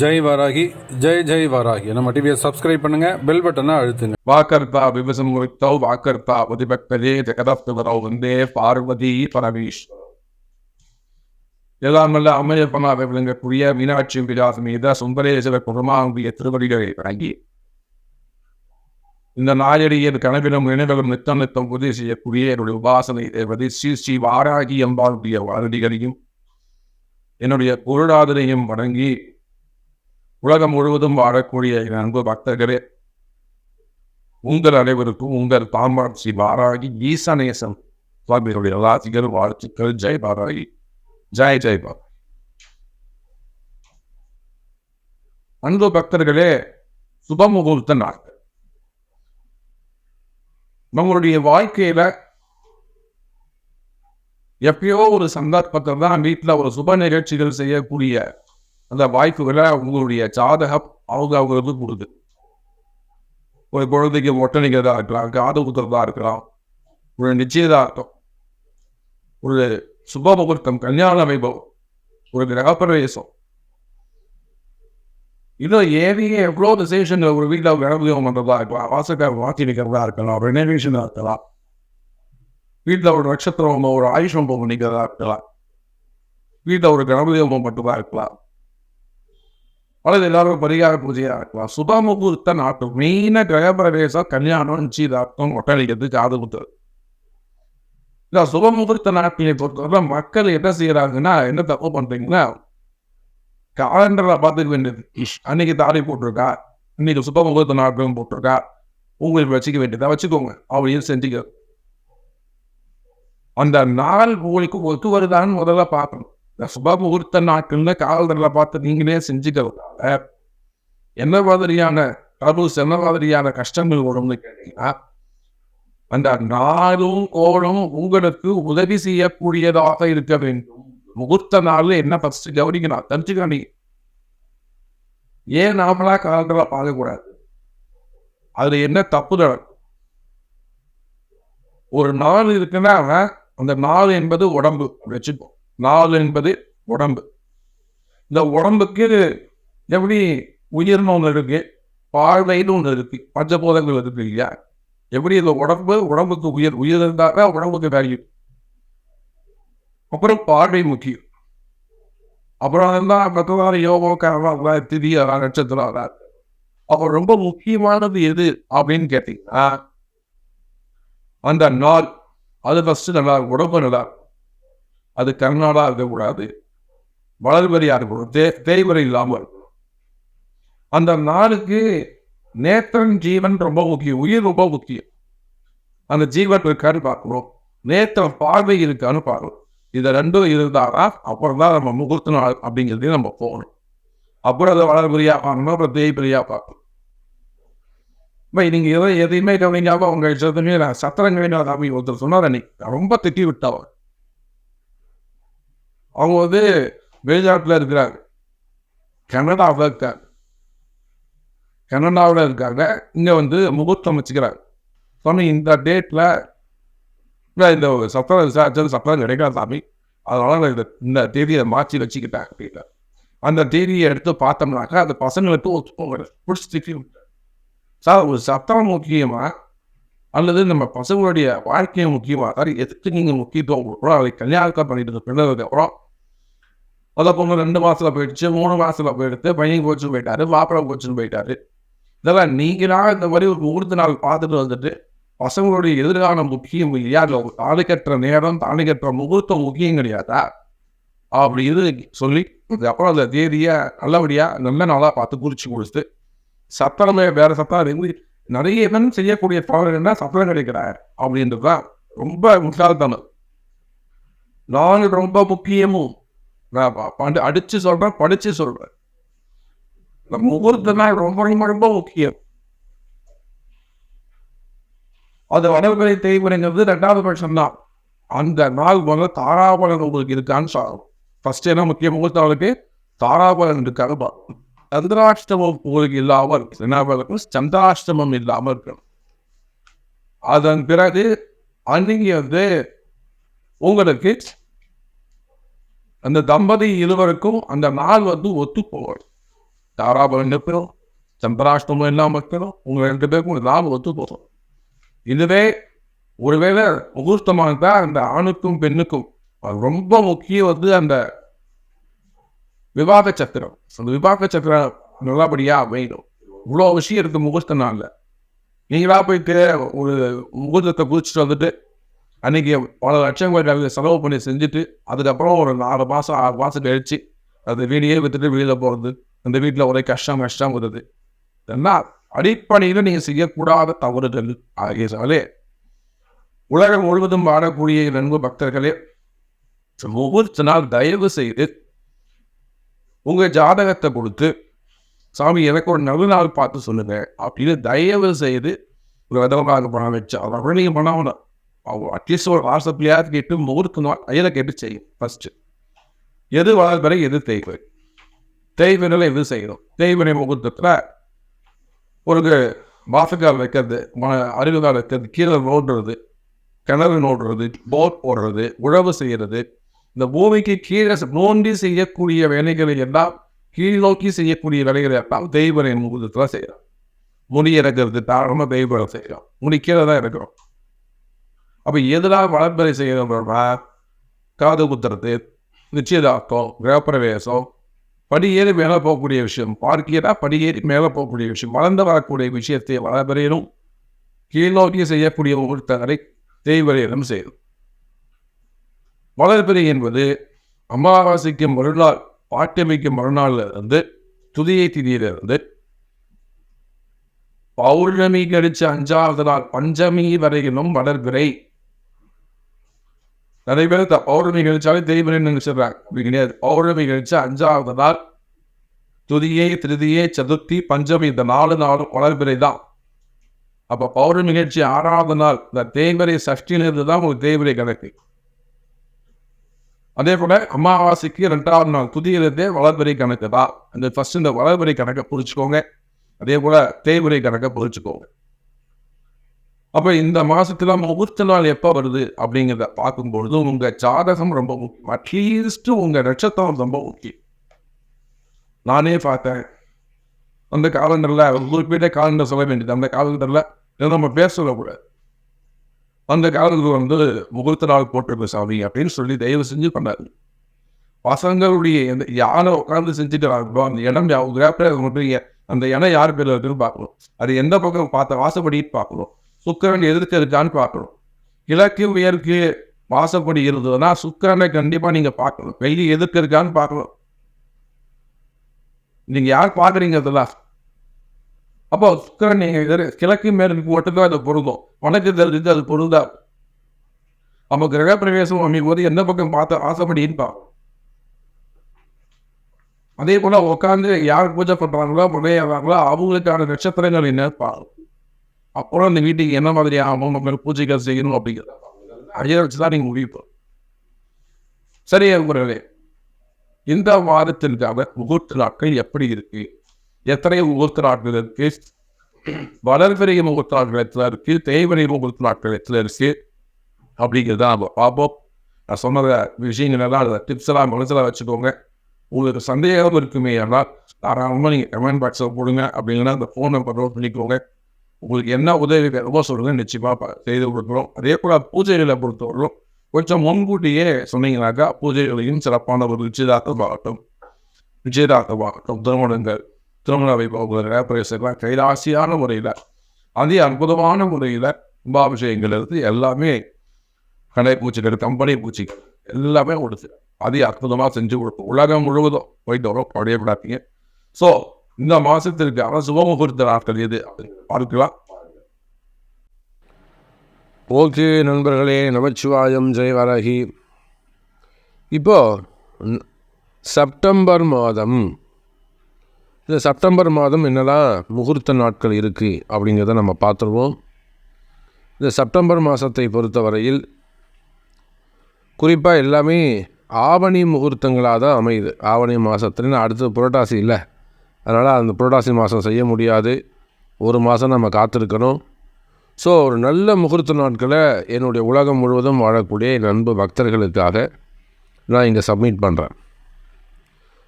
ஜெய் வாராகி, ஜெய் ஜெய் வாராகி. நம்ம டிவியை சப்ஸ்கிரைப் பண்ணுங்க, பெல் பட்டனை அழுத்துங்க. வாக்கர்த்தா விவசமுத்தௌ வாக்கர்த்தா உதிபக்ததே ஜெகதப்தவரௌ வந்தே பார்வதி பரமேஸ்வரர். எல்லாமல்ல அம்மையப்பனாக விளங்கக்கூடிய மீனாட்சி விலாசமீத சுந்தரேஸ்வர பெருமானுடைய திருவடிகளை வழங்கி இந்த நாயடியின் கனவிலும் நினைவிலும் நித்தம் நித்தம் உதவி செய்யக்கூடிய என்னுடைய உபாசனை தேவதை ஸ்ரீ ஸ்ரீ வாராகி அம்பாளுடைய வாரதிகளையும் என்னுடைய பொருளாதாரையும் வழங்கி உலகம் முழுவதும் வாழக்கூடிய என் அன்பு பக்தர்களே, உங்கள் அனைவருக்கும் உங்கள் தாம்பாள் ஸ்ரீ வாராகி ஈசனேசன் சுவாமிகளுடைய ராசிகள் வாழ்த்துக்கள். ஜெய் வாராகி, ஜெய் ஜெய் பாராகி. அன்பு பக்தர்களே, சுபமுகூர்த்த நாட்கள் நம்மளுடைய வாழ்க்கையில எப்பயோ ஒரு சந்தர்ப்பத்தில் தான் வீட்டில் ஒரு சுப நிகழ்ச்சிகள் செய்யக்கூடிய அந்த வாய்ப்புகளை உங்களுடைய ஜாதகம் அவங்களுக்கு கொடுக்குது. ஒரு குழந்தைக்கு ஒட்டணிக்கிறதா இருக்கலாம், காது குத்துறதா இருக்கலாம், ஒரு நிச்சயதார்த்தம், ஒரு சுப முகூர்த்தம், கல்யாண வைபவம், ஒரு கிரகப்பிரவேசம், இன்னும் ஏறிய எவ்வளோ விசேஷங்கள் ஒரு வீட்டில் விளம்பரம் பண்ணுறதா இருக்கலாம், வாசக்கார வாக்கி நிற்கிறதா இருக்கலாம், ரெனோவேஷனாக இருக்கலாம், வீட்டில் ஒரு நட்சத்திரம் ஒரு ஆயுஷம் பண்ணிக்கிறதா இருக்கலாம், வீட்டில் ஒரு கிரகப்பிரவேசம் மட்டும்தான் இருக்கலாம், அல்லது எல்லாரும் பரிகார பூஜையாக இருக்கலாம். சுப முகூர்த்த நாட்கள் மெயினாக கிரகப்பிரவேசம், கல்யாணம், நிச்சயதார்த்தம், ஒட்டளிக்கிறது, காது குத்துறது. இல்லை, சுப முகூர்த்த நாட்களை பொறுத்தவரை மக்கள் என்ன செய்யறாங்கன்னா, என்ன தப்பு பண்றீங்கன்னா, காலண்டரில் பார்த்துக்க வேண்டியது, அன்னைக்கு தாலி போட்டிருக்கா, இன்னைக்கு சுப முகூர்த்த நாட்களும் போட்டிருக்கா, உங்களுக்கு வச்சுக்க வேண்டியதா வச்சுக்கோங்க, அவளையும் செஞ்சுக்க. அந்த நாள் உங்களுக்கு ஒத்து வருதான்னு முதல்ல பார்க்கணும். இந்த சுப முகூர்த்த நாட்கள்ல காலண்டரில் பார்த்து நீங்களே செஞ்சுக்கிறதால என்ன மாதிரியான கருஸ், என்ன மாதிரியான கஷ்டங்கள் வரும்னு கேட்டீங்கன்னா, அந்த நாளும் கோளும் உங்களுக்கு உதவி செய்யக்கூடியதாக இருக்க வேண்டும். முகூர்த்த நாள் என்ன ஃபர்ஸ்ட் கவனிக்கணும், தெரிஞ்சுக்கணும். ஏன் நாமளா காலண்டரை பார்க்கக்கூடாது? அதுல என்ன தப்பு நடக்கும்? ஒரு நாள் இருக்குன்னா அந்த நாள் என்பது உடம்பு வச்சுப்போம். நாள் என்பது உடம்பு. இந்த உடம்புக்கு எப்படி உயிர்னு ஒன்று இருக்கு, பார்வைன்னு ஒன்று இருக்கு, பஞ்சபோதங்கள் இருக்கு இல்லையா? எப்படி இந்த உடம்புக்கு உயிர் இருந்தாக்க உடம்புக்கு வேல்யூ. அப்புறம் பார்வை முக்கியம். அப்புறம் தான் பகவான் யோகா திதி நட்சத்திரம். அப்போ ரொம்ப முக்கியமானது எது அப்படின்னு கேட்டீங்கன்னா, அந்த நாள் அது ஃபர்ஸ்ட் நல்லா உடம்பு நல்லா இருக்கும். அது கர்நாடா இருக்கக்கூடாது, வளர்வரியா இருக்கணும், தேய்வரை இல்லாமல் இருக்கணும். அந்த நாளுக்கு நேத்திரன் ஜீவன் ரொம்ப முக்கியம், உயிர் ரொம்ப முக்கியம். அந்த ஜீவன் இருக்கான்னு பார்க்கணும், நேத்திரம் பார்வை இருக்கான்னு பார்க்கணும். இது ரெண்டும் இருந்தாரா அப்புறம் தான் நம்ம முகூர்த்த நாள் அப்படிங்கிறதையும் நம்ம போகணும். அப்புறம் அதை வளர்பரியா பார்க்கணும், அப்புறம் தேய்பரியா பார்க்கணும். இப்போ நீங்க எதையுமே கவனிக்காம அவங்க சொல்லுங்க, நான் சத்திரங்களின் சாமி ஒருத்தர் சொன்னார், அன்னைக்கு ரொம்ப திட்டி விட்டவர். அவங்க வெளிநாட்டில் இருக்கிறாங்க, கனடாவில் இருக்காங்க. கனடாவில் இருக்காங்க, இங்கே முகூர்த்தம் வச்சுக்கிறாங்க. சொன்ன இந்த டேட்டில் இந்த சத்திரம் விசாரிச்சது சத்திரம் கிடைக்காது சாமி, அதனால இந்த தேதியை மாற்றி வச்சுக்கிட்டேன் அப்படின்னா, அந்த தேதியை எடுத்து பார்த்தோம்னாக்கா அந்த பசங்களுக்கு பிடிச்சி திட்டி விட்டார். சார், ஒரு சத்திரம் முக்கியமா அல்லது நம்ம பசங்களுடைய வாழ்க்கையை முக்கியமா? சார், எதுக்கு நீங்கள் முக்கியத்துவம் கொடுக்குறோம்? அதை கல்யாணத்தை பண்ணிட்டு பின்னதுக்கு அப்புறம் அதை பொண்ணு 2 மாசத்துல போயிடுச்சு, 3 மாசத்துல போயிடுத்து, பையன் கோச்சுன்னு போயிட்டாரு, மாப்பிள்ளை கோச்சுன்னு போயிட்டாரு. இதெல்லாம் நீங்களா இந்த மாதிரி ஒரு முகூர்த்த நாள் பார்த்துட்டு வந்துட்டு பசங்களுடைய எதிர்காலம் முக்கியம் இல்லையா? தாலி கட்டுற நேரம், தாலி கட்டுற முகூர்த்தம் முக்கியம் கிடையாதா அப்படி சொல்லி அப்புறம் அந்த தேதியை நல்லபடியா நல்ல நாளாக பார்த்து குறிச்சு கொடுத்து, சத்திரமே வேற சத்திரம் நிறைய பேர் செய்யக்கூடிய தவறு என்ன, சத்திரம் கிடைக்கிறார் அப்படின்றதுதான் ரொம்ப முட்டாள்தனம். நான் ரொம்ப முக்கியமும் அடிச்சு சொல்றேன், படிச்சு சொல்றேன். இந்த முகூர்த்தம் ரொம்ப ரொம்ப முக்கியம். அது வடவரை தேய்முறைங்கிறது 2வது பட்சம் தான். அந்த நாள் தாராபலன் உங்களுக்கு இருக்கான்னு சொல்லணும். ஃபர்ஸ்ட் என்ன முக்கிய முகூர்த்தவளுக்கு தாராபலன் இருக்கான்னு பார்க்கணும். சந்திராஷ்டமம் உங்களுக்கு இல்லாமல் இருக்கு, என்ன பார்க்கணும், சந்திராஷ்டமம் இல்லாமல் இருக்கணும். அதன் பிறகு அன்னைக்கு உங்களுக்கு அந்த தம்பதி இருவருக்கும் அந்த நாள் ஒத்து போகும். தாராபலம் இருக்கணும், சந்திராஷ்டமம் இல்லாமல் இருக்கணும். உங்கள் 2 பேருக்கும் ஒரு லாபம் ஒத்து போகும். இதுவே ஒருவேளை முகூர்த்தமாக இருந்தால் அந்த ஆணுக்கும் பெண்ணுக்கும் அது ரொம்ப முக்கியம் அந்த விவாக சத்திரம். அந்த விவாக சத்திரம் நல்லபடியாக அமையணும். இவ்வளோ விஷயம் இருக்குது முகூர்த்த நாளில். நீங்களா போயிட்டு ஒரு முகூர்த்தத்தை குதிச்சுட்டு வந்துட்டு அன்றைக்கி பல லட்சங்கள் செலவு பண்ணி செஞ்சுட்டு அதுக்கப்புறம் ஒரு 4 மாதம் 6 மாதம் கழிச்சு அந்த வீடியே விற்றுட்டு வெளியில் போகிறது, அந்த வீட்டில் ஒரே கஷ்டம் வருது. இதெல்லாம் அடிப்படையில் நீங்கள் செய்யக்கூடாத தவறுகள் ஆகியதாலே உலகம் முழுவதும் வாழக்கூடிய நண்பு பக்தர்களே, முகூர்த்த நாள் தயவு செய்து உங்கள் ஜாதகத்தை கொடுத்து சாமி எனக்கு ஒரு நல்ல நாள் பார்த்து சொல்லுங்க அப்படின்னு தயவு செய்து ஒரு விதமாக பணம் வச்சு அதை நீங்கள் பண்ணணும். அட்லீஸ்ட் ஒரு வாட்ஸ்அப்லையாவது கேட்டு முகூர்த்த நாள் கையில் கேட்டு செய்யும். ஃபஸ்ட்டு எது வளர்பறை எது தேய்வரையில் எது செய்யணும். தேய்வரை முகூர்த்தத்தில் ஒரு வாசக்கால் வைக்கிறது, அருகுகால் வைக்கிறது, கீழே நோண்டுறது, கிணறு நோண்டுறது, போர் போடுறது, உழவு செய்கிறது, இந்த பூமிக்கு கீழே நோண்டி செய்யக்கூடிய வேலைகளை எல்லாம் கீழ் நோக்கி செய்யக்கூடிய வேலைகளை எல்லாம் தெய்வரை முகூர்த்தத்தில் செய்யலாம். முடி இறக்கிறது தாராளமாக தெய்வம் செய்யலாம். முடி கீழே தான் இருக்கிறோம். அப்போ எதெல்லாம் வளர்ப்பறை செய்யணும்னா காது குத்துறது, நிச்சயதார்த்தம், கிரகப்பிரவேசம், படியேறி மேலே போகக்கூடிய விஷயம், பார்க்கிறா படியேறி மேலே போகக்கூடிய விஷயம், வளர்ந்து வரக்கூடிய விஷயத்தை வளர்ப்பறையிலும் கீழ் நோக்கி செய்யக்கூடிய முகூர்த்தங்களை தெய்வரையிலும் செய்யும். வளர்பிறை என்பது அமாவாசைக்கு மறுநாள், பாட்டியமைக்கு மறுநாள்ல இருந்து துதியை திதியிலிருந்து பௌர்ணமி கழிச்சு 5வது நாள் பஞ்சமி வரையிலும் வளர்பிறை. நிறைய பேர் பௌர்ணமி கழிச்சாலே தெய்வரை நினைச்சிடுறாங்க. அப்படி கிடையாது. பௌர்ணமி கழிச்சு 5வது நாள் துதியை, திருதியை, சதுர்த்தி, பஞ்சமி இந்த 4 நாளும் வளர்பிறை தான். அப்போ பௌர்ணமி கழிச்சு 6வது நாள் இந்த தேய்வரை சஷ்டியிலிருந்து தான் உங்களுக்கு தேய்வரை கணக்கு. அதே போல அமாவாசைக்கு 2வது நாள் துதியிலிருந்தே வளர்பிறை கணக்கு தான். அந்த ஃபர்ஸ்ட் இந்த வளர்பிறை கணக்கை புரிச்சுக்கோங்க. அதே போல தேய்வரை கணக்கை புரிச்சுக்கோங்க. அப்போ இந்த மாசத்துல முகூர்த்த நாள் எப்போ வருது அப்படிங்கிறத பார்க்கும்பொழுது உங்க ஜாதகம் ரொம்ப முக்கியம். அட்லீஸ்ட் உங்க நட்சத்திரம் ரொம்ப முக்கியம். நானே பார்த்தேன் அந்த காலண்டர்ல குறிப்பிட்ட காலண்டர் சொல்ல வேண்டியது. அந்த காலண்டர்ல நம்ம பேர் சொல்லக்கூடாது. அந்த காலத்தில் முகூர்த்த நாள் போட்டிருக்க சாமி அப்படின்னு சொல்லி தயவு செஞ்சு பண்ணாரு. பசங்களுடைய யாரை உட்காந்து செஞ்சுட்டு வாங்கணும், அந்த இடம் அந்த இடம் யார் பேர்ல இருக்குன்னு பார்க்கணும். அது எந்த பக்கம் பார்த்த வாசப்படின்னு பார்க்கணும். சுக்கரன் எதிர்த்து இருக்கான்னு பார்க்கணும். கிழக்கு உயர்க்கு வாசப்படி இருந்ததுன்னா சுக்கரனை கண்டிப்பா நீங்க பார்க்கணும். வெள்ளி எதிர்த்து இருக்கான்னு பார்க்கணும். நீங்க யார் பார்க்குறீங்க அதெல்லாம். அப்போ சுக்கரன் நீங்க கிழக்கு மேற்கு மட்டும்தான் அது பொருந்தும். வடக்கு தெரிஞ்சு அது பொருந்தா. நம்ம கிரகப்பிரவேசம் அமைக்கும் போது எந்த பக்கம் பார்த்த வாசப்படின்னு பார்க்கணும். அதே போல உட்காந்து யார் பூஜை பண்றாங்களோ முறையாகிறாங்களோ அவங்களுக்கான நட்சத்திரங்கள் என்ன பார்க்கணும். அப்புறம் அந்த வீட்டுக்கு என்ன மாதிரி ஆகும், நம்ம பூஜைகள் செய்யணும் அப்படிங்கிறது அதை வச்சுதான் நீங்க முடிவு. சரியா முறையே இந்த வாரத்திற்காக முகூர்த்த நாட்கள் எப்படி இருக்கு, எத்தனை முகூர்த்த நாட்கள் இருக்கு, வளர்பிறை முகூர்த்த நாட்கள் எத்தனை இருக்கு, தேய்வரை முகூர்த்த நாட்கள் எத்தனை இருக்கு அப்படிங்கிறத நம்ம பார்ப்போம். நான் சொன்ன விஷயங்கள் எல்லாம் அந்த டிப்ஸ் எல்லாம் மனசில் வச்சுக்கோங்க. உங்களுக்கு சந்தேகம் இருக்குமே ஆனால் தாராளமாக நீங்கள் கமெண்ட் பாக்ஸில் போடுங்க. அப்படிங்கன்னா அந்த ஃபோன் நம்பர் நோட் பண்ணிக்கோங்க. உங்களுக்கு என்ன உதவி வேணுமோ சொல்லுங்க, நிச்சயமாக செய்து கொடுக்குறோம். அதே போல் பூஜைகளை பொறுத்தவரைக்கும் கொஞ்சம் முன்கூட்டியே சொன்னீங்கன்னாக்கா பூஜைகளையும் சிறப்பான ஒரு நிச்சயதார்த்தமாகட்டும், திருமணங்கள், திருமண வைபவங்கள், பிரவேசங்கள் கைராசியான முறையில் அதே அற்புதமான முறையில் கும்பாபிஷேகங்கள் இருந்து எல்லாமே கடை பூச்சிகள், கம்பெனி பூச்சிகள் எல்லாமே கொடுத்து அதே அற்புதமாக செஞ்சு கொடுப்போம். உலகம் முழுவதும் போயிட்டு வரோம், படையப்படாதீங்க. ஸோ இந்த மாதத்திற்கான சுபமுகூர்த்த நாட்கள் எது அப்படின்னு பார்க்கலாம். ஓகே நண்பர்களே, நமச்சிவாயம், ஜெய் வராகி. இப்போது செப்டம்பர் மாதம், இந்த செப்டம்பர் மாதம் என்னெல்லாம் முகூர்த்த நாட்கள் இருக்குது அப்படிங்கிறத நம்ம பார்த்துருவோம். இந்த செப்டம்பர் மாதத்தை பொறுத்தவரையில் குறிப்பாக எல்லாமே ஆவணி முகூர்த்தங்களாக தான் அமையுது. ஆவணி மாதத்துல அடுத்து புரட்டாசி இல்லை, அதனால் அந்த புரட்டாசி மாதம் செய்ய முடியாது. ஒரு மாதம் நம்ம காத்திருக்கணும். ஸோ ஒரு நல்ல முகூர்த்த நாட்களை என்னுடைய உலகம் முழுவதும் வாழக்கூடிய என் அன்பு பக்தர்களுக்காக நான் இங்கே சப்மிட் பண்ணுறேன்.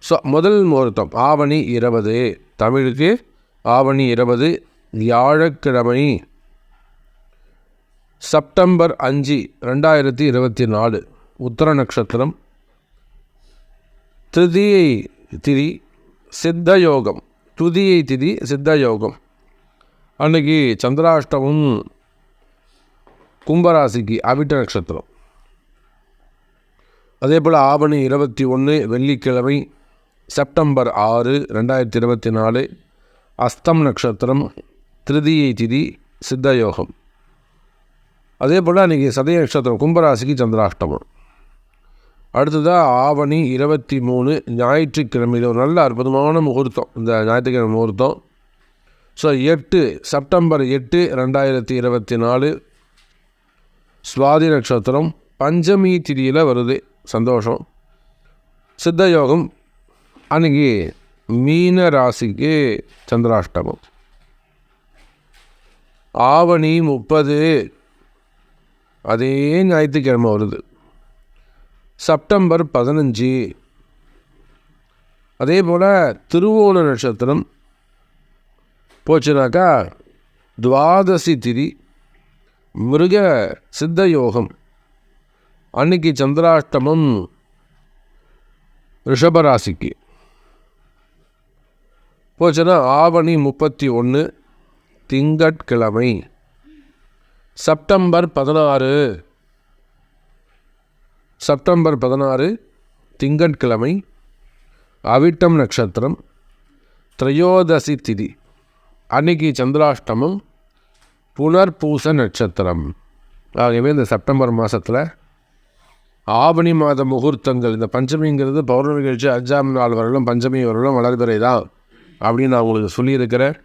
ஸோ முதல் முகூர்த்தம் ஆவணி 20, தமிழுக்கு ஆவணி 20 வியாழக்கிழமை செப்டம்பர் 5, 2024 உத்தர நட்சத்திரம், திருதியை திதி சித்த யோகம், துதியை திதி சித்த யோகம். அன்னைக்கு சந்திராஷ்டமம் கும்பராசிக்கு அவிட்ட நட்சத்திரம். அதே போல் ஆவணி 21 வெள்ளிக்கிழமை செப்டம்பர் 6, 2024 அஸ்தம் நட்சத்திரம், திருதியை திதி சித்த யோகம். அதே போல் அன்றைக்கி சதய நட்சத்திரம் கும்பராசிக்கு சந்திராஷ்டமம். அடுத்ததாக ஆவணி 23 ஞாயிற்றுக்கிழமை. இது ஒரு நல்ல அற்புதமான முகூர்த்தம் இந்த ஞாயிற்றுக்கிழமை முகூர்த்தம். ஸோ 8 செப்டம்பர் 8, 2024 சுவாதி நட்சத்திரம், பஞ்சமி திதியில் வருது. சந்தோஷம். சித்த யோகம். அன்றைக்கி மீன ராசிக்கு சந்திராஷ்டமம். ஆவணி 30 அதே ஞாயிற்றுக்கிழமை வருது. செப்டம்பர் 15 அதே போல் திருவோண நட்சத்திரம் போச்சுனாக்கா துவாதசி திதி மிருக சித்த யோகம். அன்னைக்கு சந்திராஷ்டமம் ரிஷபராசிக்கு போச்சுன்னா ஆவணி 31 திங்கட்கிழமை செப்டம்பர் 16 திங்கட்கிழமை அவிட்டம் நட்சத்திரம் திரையோதசி திதி. அன்னைக்கு சந்திராஷ்டமம் புனர்பூச நட்சத்திரம். ஆகவே இந்த செப்டம்பர் மாதத்தில் ஆவணி மாத முகூர்த்தங்கள், இந்த பஞ்சமிங்கிறது பௌர்ணமி கழிச்சு 5ஆம் நாள் வரலும் பஞ்சமி வரலும் வளர்பிறை தான் அப்படின்னு நான் உங்களுக்கு சொல்லியிருக்கிறேன்.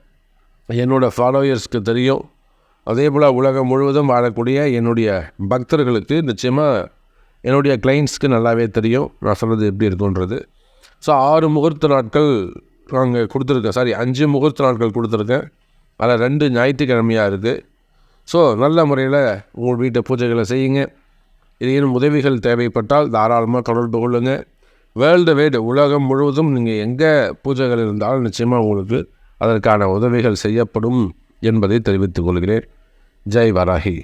என்னோடய ஃபாலோயர்ஸ்க்கு தெரியும். அதே போல் உலகம் முழுவதும் வாழக்கூடிய என்னுடைய பக்தர்களுக்கு நிச்சயமாக என்னுடைய கிளைண்ட்ஸ்க்கு நல்லாவே தெரியும் நான் சொல்கிறது எப்படி இருக்குன்றது. ஸோ 6 முகூர்த்த நாட்கள் நாங்கள் கொடுத்துருக்கேன். 5 முகூர்த்த நாட்கள் கொடுத்துருக்கேன். அதில் 2 ஞாயிற்றுக்கிழமையாக இருக்குது. ஸோ நல்ல முறையில் உங்கள் வீட்டை பூஜைகளை செய்யுங்க. ஏதேனும் உதவிகள் தேவைப்பட்டால் தாராளமாக தொடர்பு கொள்ளுங்கள். வேர்ல்டு வைடு உலகம் முழுவதும் நீங்கள் எங்கே பூஜைகள் இருந்தாலும் நிச்சயமாக உங்களுக்கு அதற்கான உதவிகள் செய்யப்படும் என்பதை தெரிவித்துக் கொள்கிறேன். ஜெய் வராகி.